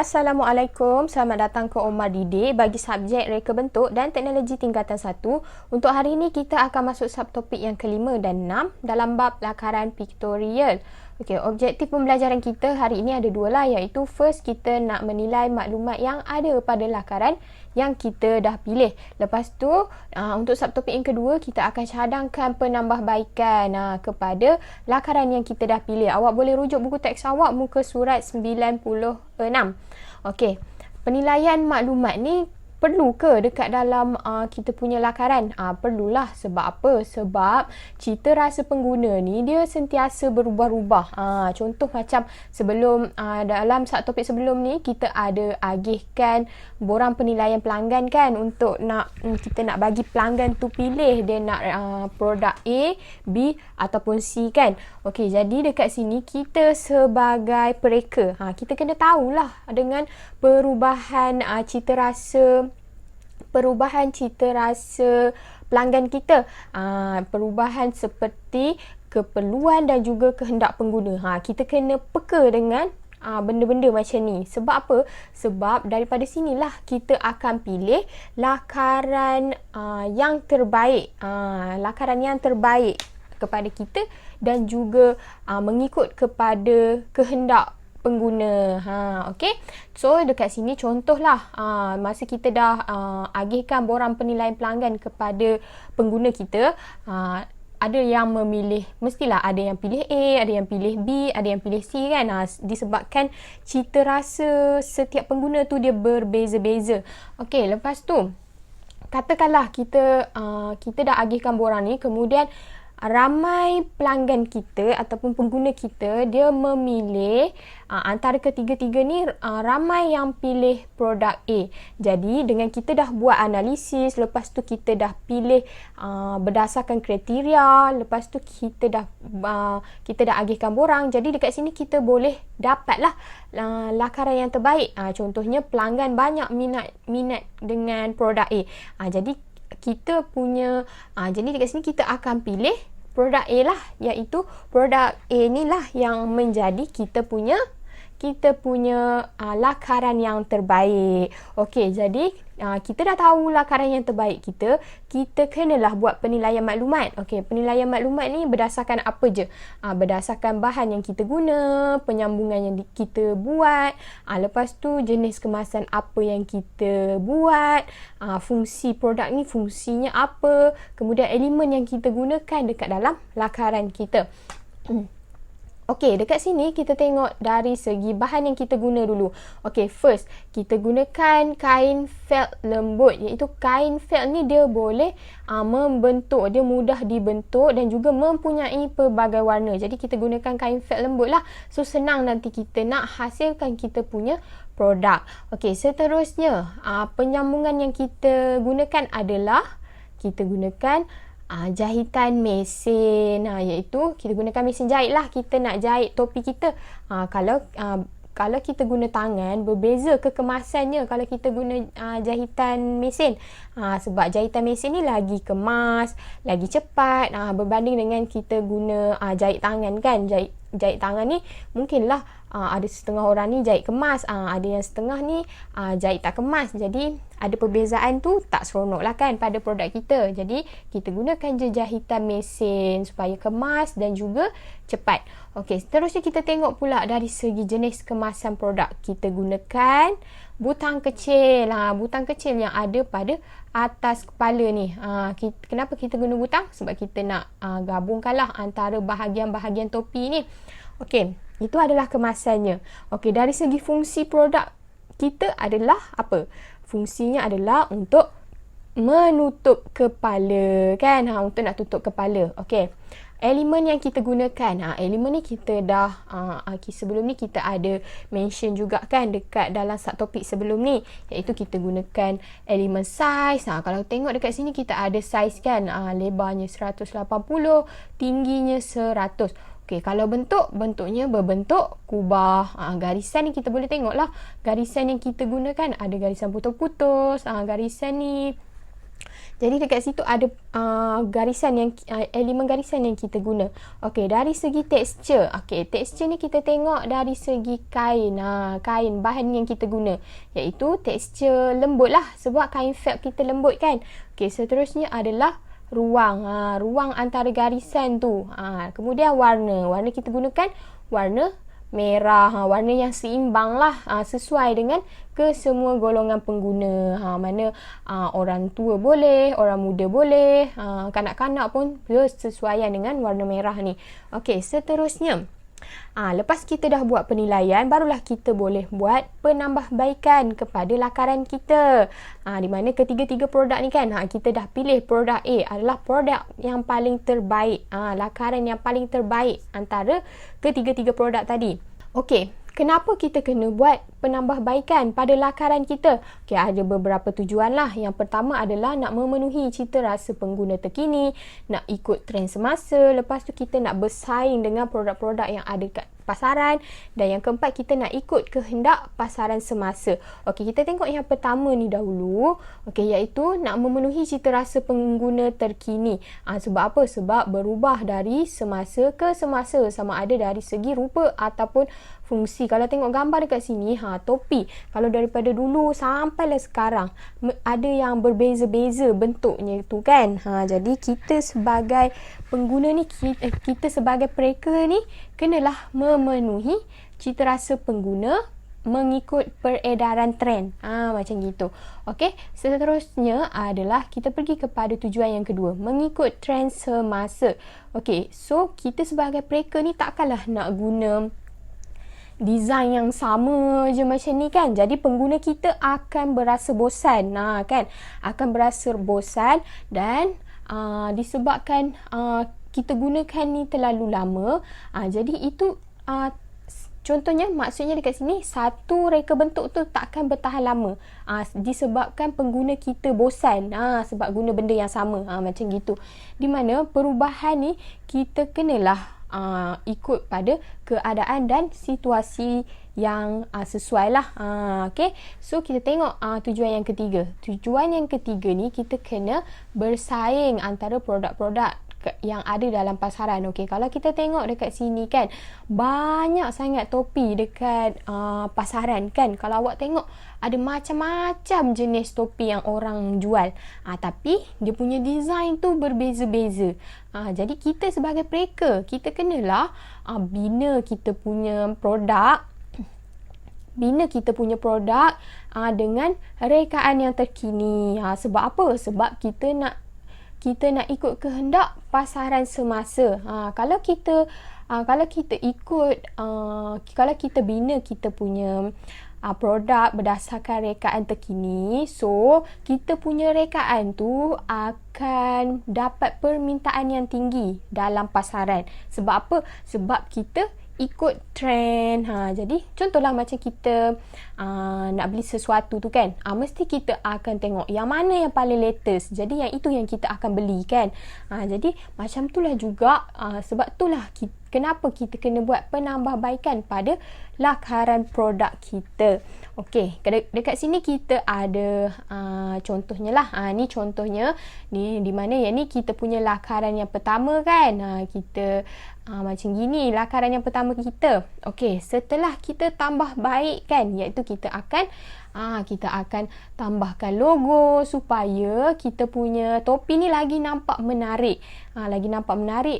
Assalamualaikum, selamat datang ke Omar Didik bagi subjek reka bentuk dan teknologi tingkatan 1. Untuk hari ini kita akan masuk subtopik yang kelima dan 6 dalam bab lakaran pictorial. Okey, objektif pembelajaran kita hari ini ada dua lah, iaitu first kita nak menilai maklumat yang ada pada lakaran yang kita dah pilih. Lepas tu untuk subtopik yang kedua kita akan cadangkan penambahbaikan kepada lakaran yang kita dah pilih. Awak boleh rujuk buku teks awak muka surat 96. Okey, penilaian maklumat ni perlu ke dekat dalam kita punya lakaran? Perlulah. Sebab apa? Sebab cita rasa pengguna ni dia sentiasa berubah-ubah. Contoh macam sebelum dalam satu topik sebelum ni kita ada agihkan borang penilaian pelanggan kan, untuk kita nak bagi pelanggan tu pilih dia nak produk A, B ataupun C kan. Okey, jadi dekat sini kita sebagai pereka, kita kena tahulah dengan perubahan cita rasa pelanggan kita. Perubahan seperti keperluan dan juga kehendak pengguna. Kita kena peka dengan benda-benda macam ni. Sebab apa? Sebab daripada sinilah kita akan pilih lakaran yang terbaik. Lakaran yang terbaik kepada kita dan juga mengikut kepada kehendak pengguna. Okey. So dekat sini contohlah masa kita dah agihkan borang penilaian pelanggan kepada pengguna kita, ada yang memilih, mestilah ada yang pilih A, ada yang pilih B, ada yang pilih C kan. Disebabkan cita rasa setiap pengguna tu dia berbeza-beza. Okey, lepas tu katakanlah kita dah agihkan borang ni, kemudian ramai pelanggan kita ataupun pengguna kita dia memilih antara ketiga-tiga ni, ramai yang pilih produk A. Jadi dengan kita dah buat analisis, lepas tu kita dah pilih berdasarkan kriteria, lepas tu kita dah agihkan borang. Jadi dekat sini kita boleh dapatlah lakaran yang terbaik. Contohnya pelanggan banyak minat dengan produk A. Jadi jadi dekat sini kita akan pilih produk A lah, iaitu produk A ni lah yang menjadi kita punya lakaran yang terbaik. Okey, jadi kita dah tahu lakaran yang terbaik kita kenalah buat penilaian maklumat. Okey, penilaian maklumat ni berdasarkan apa je? Berdasarkan bahan yang kita guna, penyambungan yang kita buat, lepas tu jenis kemasan apa yang kita buat, fungsi produk ni fungsinya apa, kemudian elemen yang kita gunakan dekat dalam lakaran kita. Okey, dekat sini kita tengok dari segi bahan yang kita guna dulu. Okey, first kita gunakan kain felt lembut, iaitu kain felt ni dia boleh membentuk, dia mudah dibentuk dan juga mempunyai pelbagai warna. Jadi kita gunakan kain felt lembut lah. So senang nanti kita nak hasilkan kita punya produk. Okey, seterusnya penyambungan yang kita gunakan adalah kita gunakan jahitan mesin, iaitu kita gunakan mesin jahit lah. Kita nak jahit topi kita. Kalau kita guna tangan, berbeza kekemasannya kalau kita guna jahitan mesin. Sebab jahitan mesin ni lagi kemas, lagi cepat berbanding dengan kita guna jahit tangan kan. Jahit tangan ni mungkinlah ada setengah orang ni jahit kemas, ada yang setengah ni jahit tak kemas. Jadi ada perbezaan tu, tak seronok lah kan pada produk kita. Jadi kita gunakan je jahitan mesin supaya kemas dan juga cepat. Okey, seterusnya kita tengok pula dari segi jenis kemasan produk. Kita gunakan butang kecil. Butang kecil yang ada pada atas kepala ni. Kenapa kita guna butang? Sebab kita nak gabungkanlah antara bahagian-bahagian topi ni. Okey, itu adalah kemasannya. Okey, dari segi fungsi produk kita adalah apa? Fungsinya adalah untuk menutup kepala kan, untuk nak tutup kepala. Okey, elemen yang kita gunakan, elemen ni kita dah sebelum ni kita ada mention juga kan dekat dalam subtopik sebelum ni, iaitu kita gunakan elemen saiz. Kalau tengok dekat sini kita ada saiz kan, lebarnya 180, tingginya 100. Okey, kalau bentuknya berbentuk kubah. Garisan ni kita boleh tengoklah. Garisan yang kita gunakan ada garisan putus-putus, garisan ni Jadi dekat situ ada garisan yang elemen garisan yang kita guna. Okey, dari segi tekstur. Okey, tekstur ni kita tengok dari segi kain. Kain bahan yang kita guna iaitu tekstur lembut lah sebab kain felt kita lembut kan. Okey, seterusnya adalah ruang. Ruang antara garisan tu. Kemudian warna. Warna kita gunakan warna merah, warna yang seimbang lah, sesuai dengan kesemua golongan pengguna. Mana orang tua boleh, orang muda boleh, kanak-kanak pun bersesuaian dengan warna merah ni. Okey, seterusnya lepas kita dah buat penilaian, barulah kita boleh buat penambahbaikan kepada lakaran kita. Di mana ketiga-tiga produk ni kan, kita dah pilih produk A adalah produk yang paling terbaik. Lakaran yang paling terbaik antara ketiga-tiga produk tadi. Okey, kenapa kita kena buat penambahbaikan pada lakaran kita? Okey, ada beberapa tujuan lah. Yang pertama adalah nak memenuhi cita rasa pengguna terkini, nak ikut trend semasa, lepas tu kita nak bersaing dengan produk-produk yang ada kat pasaran, dan yang keempat kita nak ikut kehendak pasaran semasa. Okey, kita tengok yang pertama ni dahulu. Okey, iaitu nak memenuhi cita rasa pengguna terkini. Sebab apa? Sebab berubah dari semasa ke semasa, sama ada dari segi rupa ataupun fungsi. Kalau tengok gambar dekat sini, topi. Kalau daripada dulu sampailah sekarang, ada yang berbeza-beza bentuknya tu kan. Jadi kita sebagai pengguna ni, kita sebagai mereka ni, kenalah memenuhi cita rasa pengguna mengikut peredaran trend. Macam gitu. Okey, seterusnya adalah kita pergi kepada tujuan yang kedua, mengikut trend semasa. Okey, so kita sebagai mereka ni takkanlah nak guna design yang sama je macam ni kan. Jadi pengguna kita akan berasa bosan. Kan? Akan berasa bosan dan disebabkan kita gunakan ni terlalu lama. Jadi itu contohnya, maksudnya dekat sini satu reka bentuk tu takkan bertahan lama. Disebabkan pengguna kita bosan sebab guna benda yang sama. Macam gitu. Di mana perubahan ni kita kenalah ikut pada keadaan dan situasi yang sesuai lah. Okay. So kita tengok tujuan yang ketiga. Tujuan yang ketiga ni kita kena bersaing antara produk-produk yang ada dalam pasaran. Okey, kalau kita tengok dekat sini kan, banyak sangat topi dekat pasaran kan. Kalau awak tengok, ada macam-macam jenis topi yang orang jual. Tapi dia punya design tu berbeza-beza. Jadi kita sebagai mereka, kita kenalah bina kita punya produk dengan rekaan yang terkini. Sebab apa? Sebab kita nak ikut kehendak pasaran semasa. Kalau kita bina kita punya produk berdasarkan rekaan terkini, so kita punya rekaan tu akan dapat permintaan yang tinggi dalam pasaran. Sebab apa? Sebab kita ikut trend. Jadi contohlah macam kita nak beli sesuatu tu kan, mesti kita akan tengok yang mana yang paling latest. Jadi yang itu yang kita akan beli kan. Jadi macam itulah juga, sebab itulah kenapa kita kena buat penambahbaikan pada lakaran produk kita. Okey, dekat sini kita ada contohnya lah. Ni contohnya ni di mana yang ni kita punya lakaran yang pertama kan. Kita macam gini lakaran yang pertama kita. Okey, setelah kita tambah baik kan, iaitu kita akan tambahkan logo supaya kita punya topi ni lagi nampak menarik.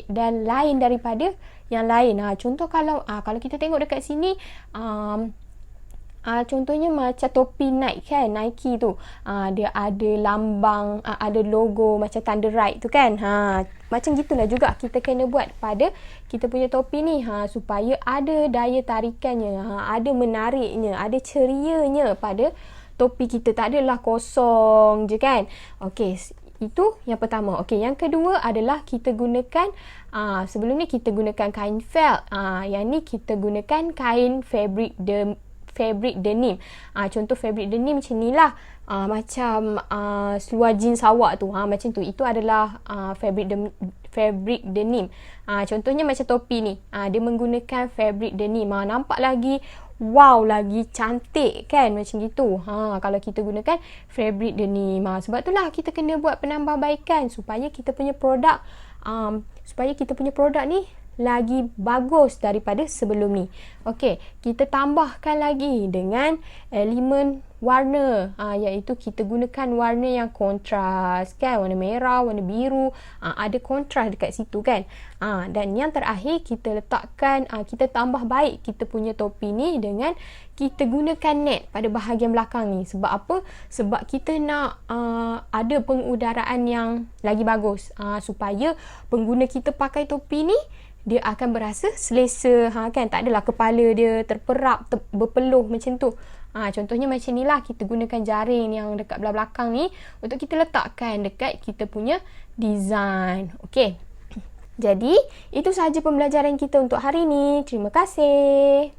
Dan lain daripada yang lain. Contoh kalau kita tengok dekat sini, contohnya macam topi Nike kan, Nike tu dia ada lambang, ada logo macam Thunder Ride tu kan. Macam gitulah juga kita kena buat pada kita punya topi ni, supaya ada daya tarikannya, ada menariknya, ada cerianya pada topi kita. Tak adalah kosong je kan. Okey, itu yang pertama. Okey, yang kedua adalah kita gunakan sebelum ni kita gunakan kain felt. Yang ni kita gunakan kain fabric denim. Contoh fabric denim macam ni lah. Macam seluar jeans awak tu. Macam tu. Itu adalah fabric denim. Contohnya macam topi ni. Dia menggunakan fabric denim. Nampak lagi wow, lagi cantik kan, macam gitu. Kalau kita gunakan fabric denim. Sebab itulah kita kena buat penambahbaikan supaya kita punya produk ni lagi bagus daripada sebelum ni. Okey, kita tambahkan lagi dengan elemen warna, iaitu kita gunakan warna yang kontras kan, warna merah, warna biru, ada kontras dekat situ kan. Dan yang terakhir kita letakkan, kita tambah baik kita punya topi ni dengan kita gunakan net pada bahagian belakang ni. Sebab apa? Sebab kita nak ada pengudaraan yang lagi bagus, supaya pengguna kita pakai topi ni dia akan berasa selesa, kan, tak adalah kepala dia terperap, berpeluh macam tu. Contohnya macam ni lah, kita gunakan jaring yang dekat belah belakang ni untuk kita letakkan dekat kita punya design. Okey. Jadi, itu sahaja pembelajaran kita untuk hari ni. Terima kasih.